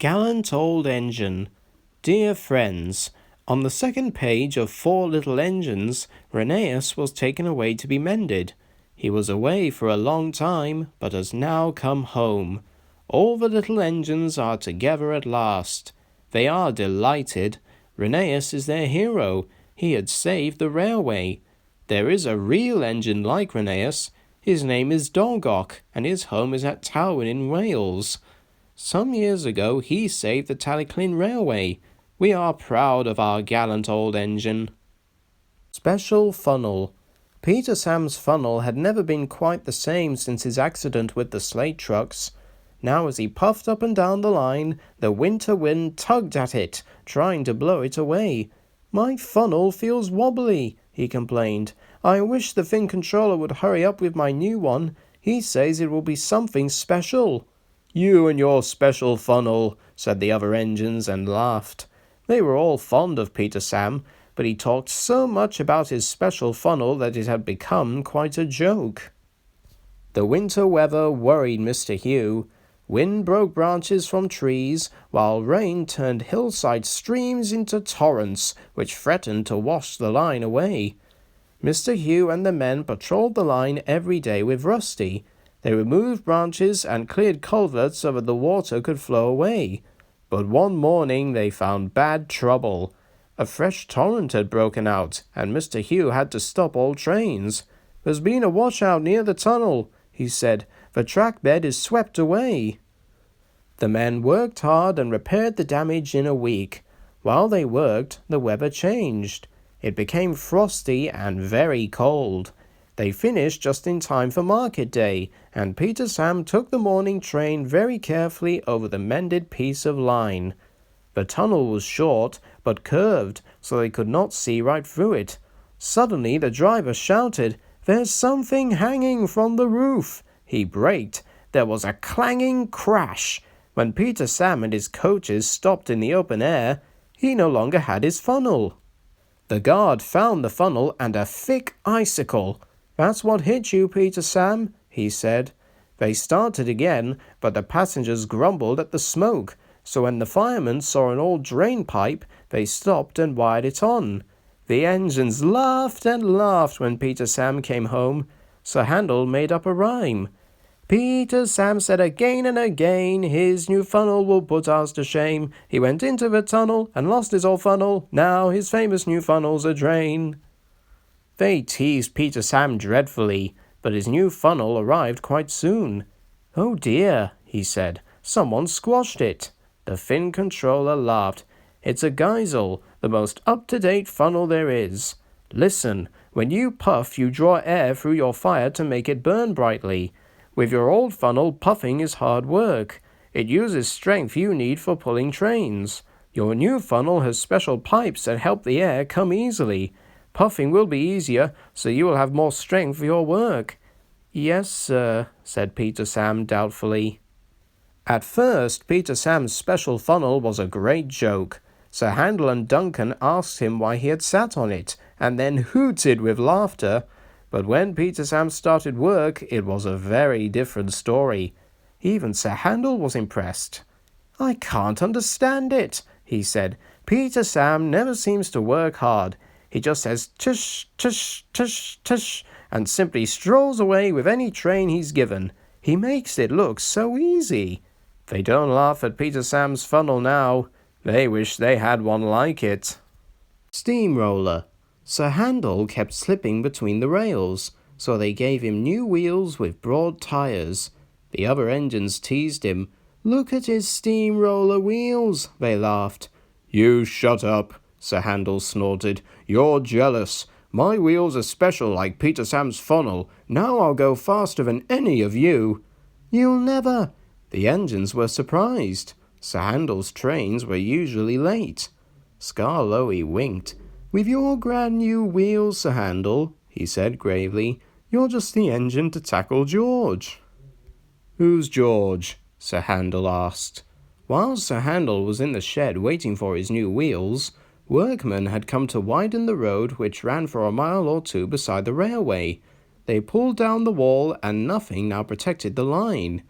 Gallant old engine. Dear friends, on the second page of Four Little Engines, Rheneas was taken away to be mended. He was away for a long time, but has now come home. All the little engines are together at last. They are delighted. Rheneas is their hero. He had saved the railway. There is a real engine like Rheneas. His name is Dorgoch, and his home is at Tywyn in Wales. Some years ago he saved the Talyllyn Railway. We are proud of our gallant old engine. Special funnel. Peter Sam's funnel had never been quite the same since his accident with the slate trucks. Now as he puffed up and down the line, the winter wind tugged at it, trying to blow it away. "My funnel feels wobbly," he complained. "I wish the Finn controller would hurry up with my new one. He says it will be something special." "You and your special funnel," said the other engines, and laughed. They were all fond of Peter Sam, but he talked so much about his special funnel that it had become quite a joke. The winter weather worried Mr. Hugh. Wind broke branches from trees, while rain turned hillside streams into torrents, which threatened to wash the line away. Mr. Hugh and the men patrolled the line every day with Rusty. They removed branches and cleared culverts so that the water could flow away. But one morning they found bad trouble. A fresh torrent had broken out, and Mr. Hugh had to stop all trains. "There's been a washout near the tunnel," he said. "The track bed is swept away." The men worked hard and repaired the damage in a week. While they worked, the weather changed. It became frosty and very cold. They finished just in time for market day, and Peter Sam took the morning train very carefully over the mended piece of line. The tunnel was short, but curved, so they could not see right through it. Suddenly the driver shouted, "There's something hanging from the roof!" He braked. There was a clanging crash. When Peter Sam and his coaches stopped in the open air, he no longer had his funnel. The guard found the funnel and a thick icicle. "That's what hit you, Peter Sam," he said. They started again, but the passengers grumbled at the smoke, so when the firemen saw an old drain pipe, they stopped and wired it on. The engines laughed and laughed when Peter Sam came home. Sir Handel made up a rhyme. "Peter Sam said again and again, his new funnel will put us to shame. He went into the tunnel and lost his old funnel. Now his famous new funnel's a drain." They teased Peter Sam dreadfully, but his new funnel arrived quite soon. "Oh dear," he said, "someone squashed it." The Finn controller laughed. "It's a Geisel, the most up-to-date funnel there is. Listen, when you puff, you draw air through your fire to make it burn brightly. With your old funnel, puffing is hard work. It uses strength you need for pulling trains. Your new funnel has special pipes that help the air come easily. Puffing will be easier, so you will have more strength for your work." "Yes, sir," said Peter Sam doubtfully. At first, Peter Sam's special funnel was a great joke. Sir Handel and Duncan asked him why he had sat on it, and then hooted with laughter. But when Peter Sam started work, it was a very different story. Even Sir Handel was impressed. "I can't understand it," he said. "Peter Sam never seems to work hard. He just says tush, tush, tush, tush, and simply strolls away with any train he's given. He makes it look so easy." They don't laugh at Peter Sam's funnel now. They wish they had one like it. Steamroller. Sir Handel kept slipping between the rails, so they gave him new wheels with broad tires. The other engines teased him. "Look at his steamroller wheels," they laughed. "You shut up," Sir Handel snorted. "You're jealous. My wheels are special like Peter Sam's funnel. Now I'll go faster than any of you." "You'll never." The engines were surprised. Sir Handel's trains were usually late. Skarloey winked. "With your grand new wheels, Sir Handel," he said gravely, "you're just the engine to tackle George." "Who's George?" Sir Handel asked. While Sir Handel was in the shed waiting for his new wheels, workmen had come to widen the road which ran for a mile or two beside the railway. They pulled down the wall and nothing now protected the line.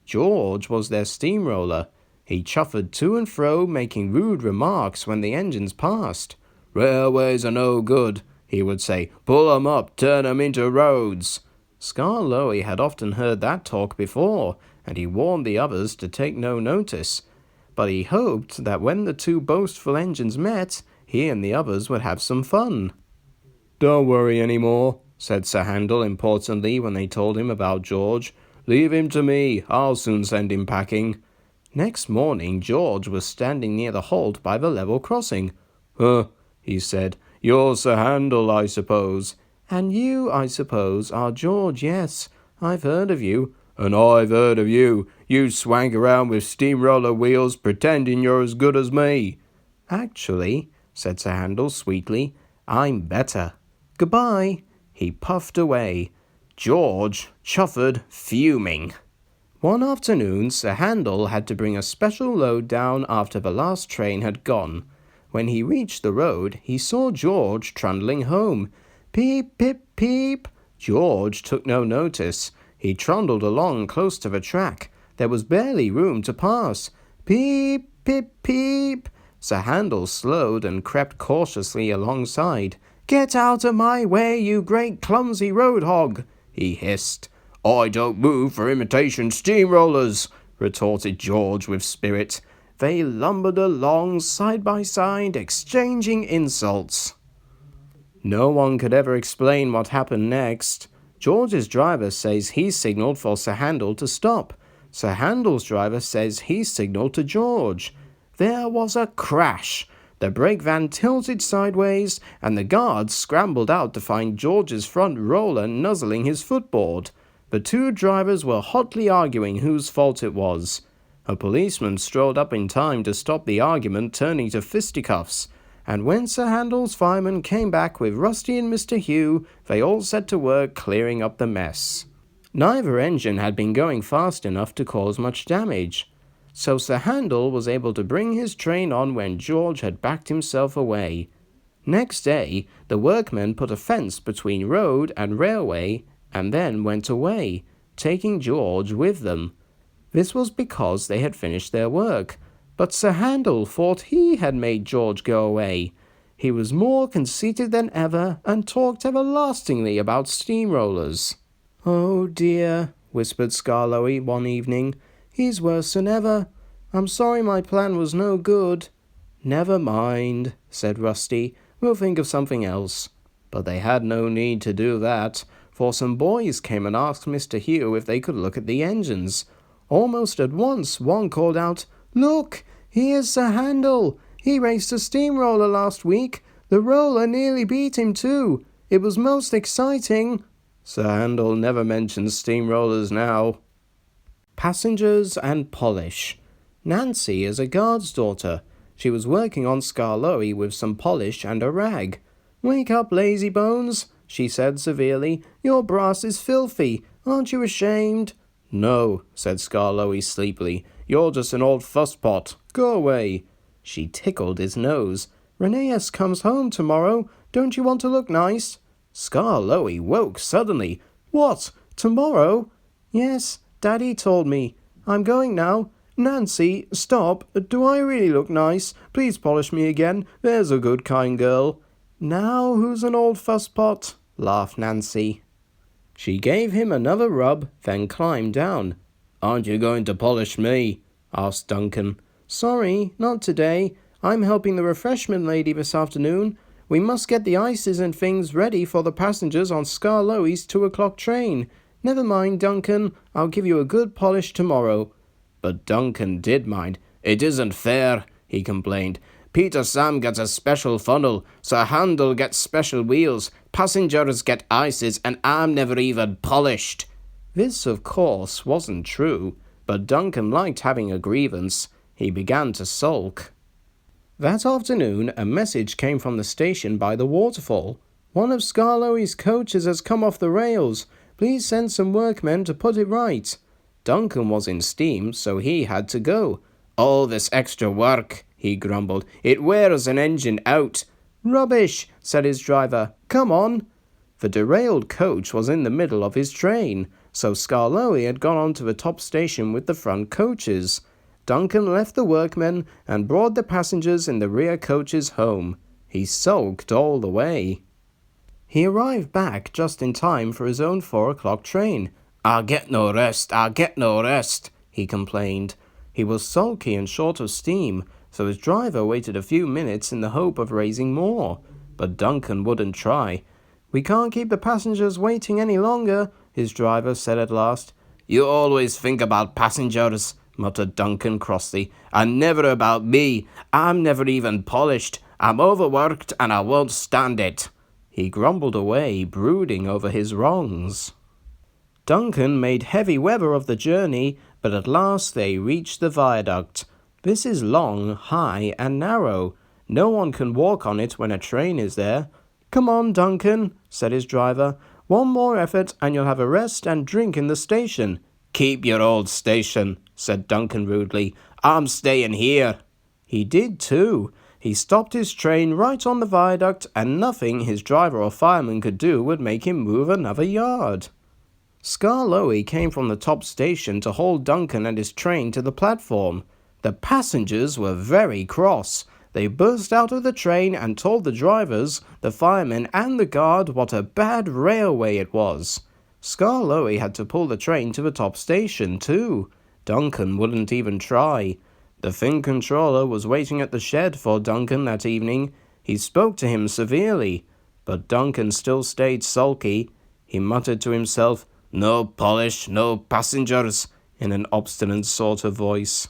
George was their steamroller. He chuffed to and fro, making rude remarks when the engines passed. "Railways are no good," he would say. "Pull 'em up, turn 'em into roads." Skarloey had often heard that talk before, and he warned the others to take no notice. But he hoped that when the two boastful engines met, he and the others would have some fun. "Don't worry any more," said Sir Handel importantly when they told him about George. "Leave him to me. I'll soon send him packing." Next morning, George was standing near the halt by the level crossing. "Huh," he said. "You're Sir Handel, I suppose." "And you, I suppose, are George, yes. I've heard of you." "And I've heard of you. You swank around with steamroller wheels pretending you're as good as me." "Actually," said Sir Handel sweetly, "I'm better. Goodbye." He puffed away. George chuffed, fuming. One afternoon, Sir Handel had to bring a special load down after the last train had gone. When he reached the road, he saw George trundling home. Peep, pip, peep. George took no notice. He trundled along close to the track. There was barely room to pass. Peep, pip, peep. Sir Handel slowed and crept cautiously alongside. "Get out of my way, you great clumsy road hog," he hissed. "I don't move for imitation steamrollers," retorted George with spirit. They lumbered along side by side, exchanging insults. No one could ever explain what happened next. George's driver says he signaled for Sir Handel to stop. Sir Handel's driver says he signaled to George. There was a crash. The brake van tilted sideways, and the guards scrambled out to find George's front roller nuzzling his footboard. The two drivers were hotly arguing whose fault it was. A policeman strolled up in time to stop the argument turning to fisticuffs, and when Sir Handel's fireman came back with Rusty and Mr. Hugh, they all set to work clearing up the mess. Neither engine had been going fast enough to cause much damage, so Sir Handel was able to bring his train on when George had backed himself away. Next day, the workmen put a fence between road and railway and then went away, taking George with them. This was because they had finished their work, but Sir Handel thought he had made George go away. He was more conceited than ever and talked everlastingly about steamrollers. "Oh dear," whispered Skarloey one evening. "He's worse than ever. I'm sorry my plan was no good." "Never mind," said Rusty. "We'll think of something else." But they had no need to do that, for some boys came and asked Mr. Hugh if they could look at the engines. Almost at once, one called out, "Look, here's Sir Handel. He raced a steamroller last week. The roller nearly beat him too. It was most exciting." Sir Handel never mentions steamrollers now. Passengers and polish. Nancy is a guard's daughter. She was working on Skarloey with some polish and a rag. "Wake up, lazy bones," she said severely. "Your brass is filthy. Aren't you ashamed?" "No," said Skarloey sleepily. "You're just an old fusspot. Go away." She tickled his nose. "Rheneas comes home tomorrow. Don't you want to look nice?" Skarloey woke suddenly. "What? Tomorrow?" "Yes, Daddy told me. I'm going now. Nancy, stop. Do I really look nice? Please polish me again. There's a good, kind girl." "Now who's an old fusspot?" laughed Nancy. She gave him another rub, then climbed down. "Aren't you going to polish me?" asked Duncan. "Sorry, not today. I'm helping the refreshment lady this afternoon. We must get the ices and things ready for the passengers on Skarloey's 2 o'clock train. Never mind, Duncan. I'll give you a good polish tomorrow." But Duncan did mind. "It isn't fair," he complained. "Peter Sam gets a special funnel, Sir Handel gets special wheels, passengers get ices, and I'm never even polished." This, of course, wasn't true, but Duncan liked having a grievance. He began to sulk. That afternoon, a message came from the station by the waterfall. "One of Skarloey's coaches has come off the rails. Please send some workmen to put it right." Duncan was in steam, so he had to go. "All this extra work," he grumbled. "It wears an engine out." "Rubbish," said his driver. "Come on." The derailed coach was in the middle of his train, so Skarloey had gone on to the top station with the front coaches. Duncan left the workmen and brought the passengers in the rear coaches home. He sulked all the way. He arrived back just in time for his own 4 o'clock train. "I'll get no rest, I'll get no rest," he complained. He was sulky and short of steam, so his driver waited a few minutes in the hope of raising more. But Duncan wouldn't try. "We can't keep the passengers waiting any longer," his driver said at last. "You always think about passengers," muttered Duncan crossly, "and never about me. I'm never even polished. I'm overworked and I won't stand it." He grumbled away, brooding over his wrongs. Duncan made heavy weather of the journey, but at last they reached the viaduct. This is long, high, and narrow. No one can walk on it when a train is there. "Come on, Duncan," said his driver. "One more effort and you'll have a rest and drink in the station." "Keep your old station," said Duncan rudely. "I'm staying here." He did too. He stopped his train right on the viaduct, and nothing his driver or fireman could do would make him move another yard. Skarloey came from the top station to haul Duncan and his train to the platform. The passengers were very cross. They burst out of the train and told the drivers, the firemen, and the guard what a bad railway it was. Skarloey had to pull the train to the top station too. Duncan wouldn't even try. The Finn controller was waiting at the shed for Duncan that evening. He spoke to him severely, but Duncan still stayed sulky. He muttered to himself, "No polish, no passengers," in an obstinate sort of voice.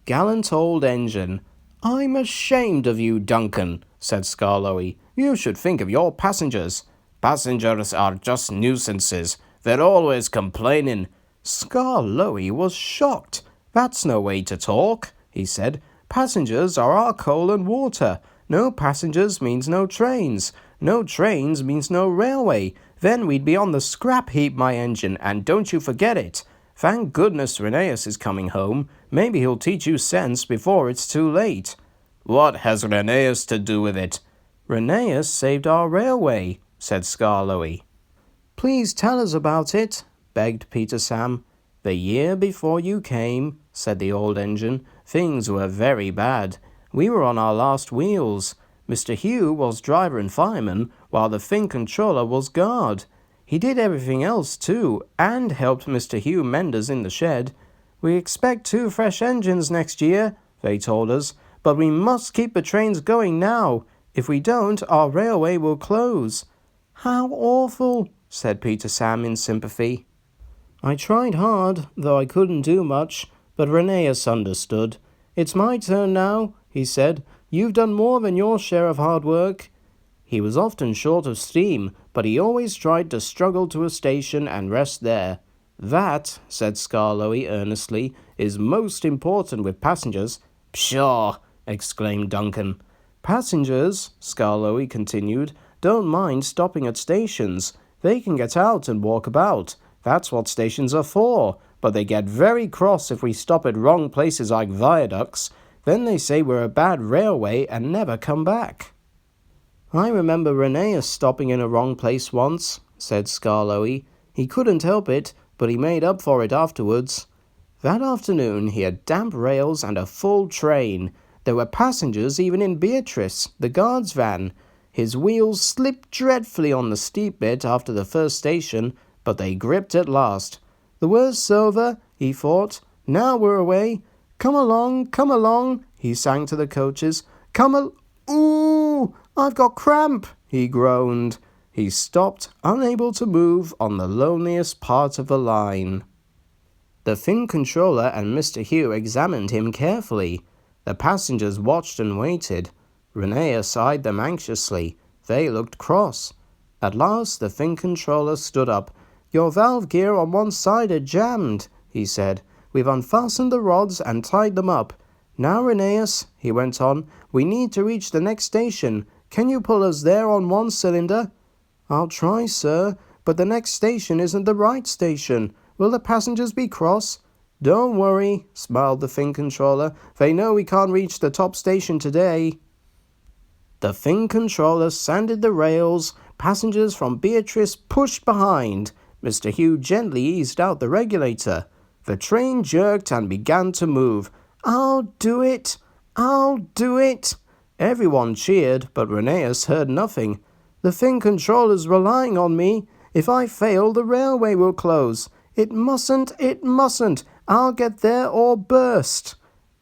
Gallant old engine. "I'm ashamed of you, Duncan," said Skarloey. "You should think of your passengers." "Passengers are just nuisances. They're always complaining." Skarloey was shocked. "That's no way to talk," he said. "Passengers are our coal and water. No passengers means no trains. No trains means no railway. Then we'd be on the scrap heap, my engine, and don't you forget it. Thank goodness Rheneas is coming home. Maybe he'll teach you sense before it's too late." "What has Rheneas to do with it?" "Rheneas saved our railway," said Skarloey. "Please tell us about it," begged Peter Sam. "The year before you came," said the old engine, "things were very bad. We were on our last wheels. Mr. Hugh was driver and fireman, while the Finn controller was guard. He did everything else too, and helped Mr. Hugh mend us in the shed. We expect 2 fresh engines next year, they told us, but we must keep the trains going now. If we don't, our railway will close." "How awful," said Peter Sam in sympathy. "I tried hard, though I couldn't do much, but Rheneas understood. 'It's my turn now,' he said. 'You've done more than your share of hard work.' He was often short of steam, but he always tried to struggle to a station and rest there. 'That,' said Skarloey earnestly, 'is most important with passengers.'" "Pshaw!" exclaimed Duncan. "Passengers," Skarloey continued, "don't mind stopping at stations. They can get out and walk about. That's what stations are for. But they get very cross if we stop at wrong places like viaducts. Then they say we're a bad railway and never come back." "I remember Rheneas stopping in a wrong place once," said Skarloey. "He couldn't help it, but he made up for it afterwards. That afternoon he had damp rails and a full train. There were passengers even in Beatrice, the guard's van. His wheels slipped dreadfully on the steep bit after the first station, but they gripped at last. 'The worst's over,' he thought. 'Now we're away. Come along,' he sang to the coaches. Ooh, I've got cramp,' he groaned. He stopped, unable to move, on the loneliest part of the line. The Finn controller and Mr. Hugh examined him carefully. The passengers watched and waited. Rheneas eyed them anxiously. They looked cross. At last the Finn controller stood up. "Your valve gear on one side are jammed," he said. "We've unfastened the rods and tied them up. Now, Rheneas," he went on, "we need to reach the next station. Can you pull us there on one cylinder?" "I'll try, sir, but the next station isn't the right station. Will the passengers be cross?" "Don't worry," smiled the Finn controller. "They know we can't reach the top station today." The Finn controller sanded the rails. Passengers from Beatrice pushed behind. Mr. Hugh gently eased out the regulator. The train jerked and began to move. "I'll do it! I'll do it!" Everyone cheered, but Rheneas heard nothing. "The Finn controller's relying on me. If I fail, the railway will close. It mustn't, it mustn't. I'll get there or burst."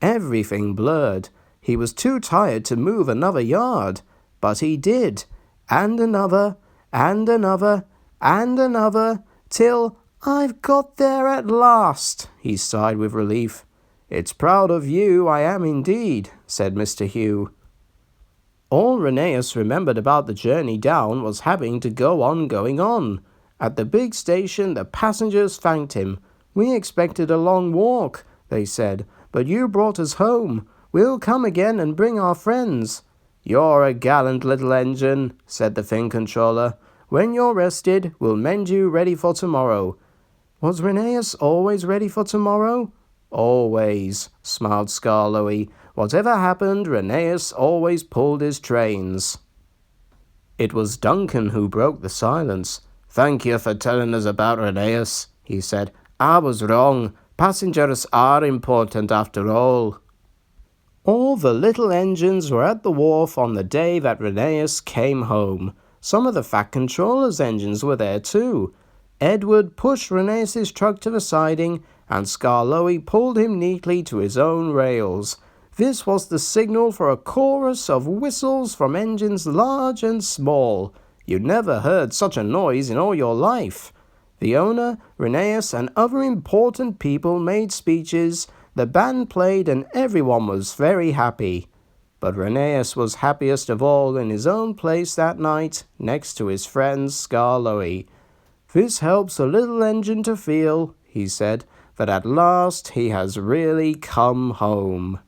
Everything blurred. He was too tired to move another yard, but he did, and another, and another, and another, till "I've got there at last," he sighed with relief. "It's proud of you, I am indeed," said Mr. Hugh. All Rheneas remembered about the journey down was having to go on going on. At the big station, the passengers thanked him. "We expected a long walk," they said, "but you brought us home. We'll come again and bring our friends." "You're a gallant little engine," said the Finn controller. "When you're rested, we'll mend you ready for tomorrow." Was Rheneas always ready for tomorrow? "Always," smiled Skarloey. "Whatever happened, Rheneas always pulled his trains." It was Duncan who broke the silence. "Thank you for telling us about Rheneas," he said. "I was wrong. Passengers are important after all." All the little engines were at the wharf on the day that Rheneas came home. Some of the Fat Controller's engines were there too. Edward pushed Rheneas's truck to the siding, and Skarloey pulled him neatly to his own rails. This was the signal for a chorus of whistles from engines large and small. You never heard such a noise in all your life. The owner, Rheneas, and other important people made speeches, the band played, and everyone was very happy. But Rheneas was happiest of all in his own place that night, next to his friend Skarloey. "This helps a little engine to feel," he said, "that at last he has really come home."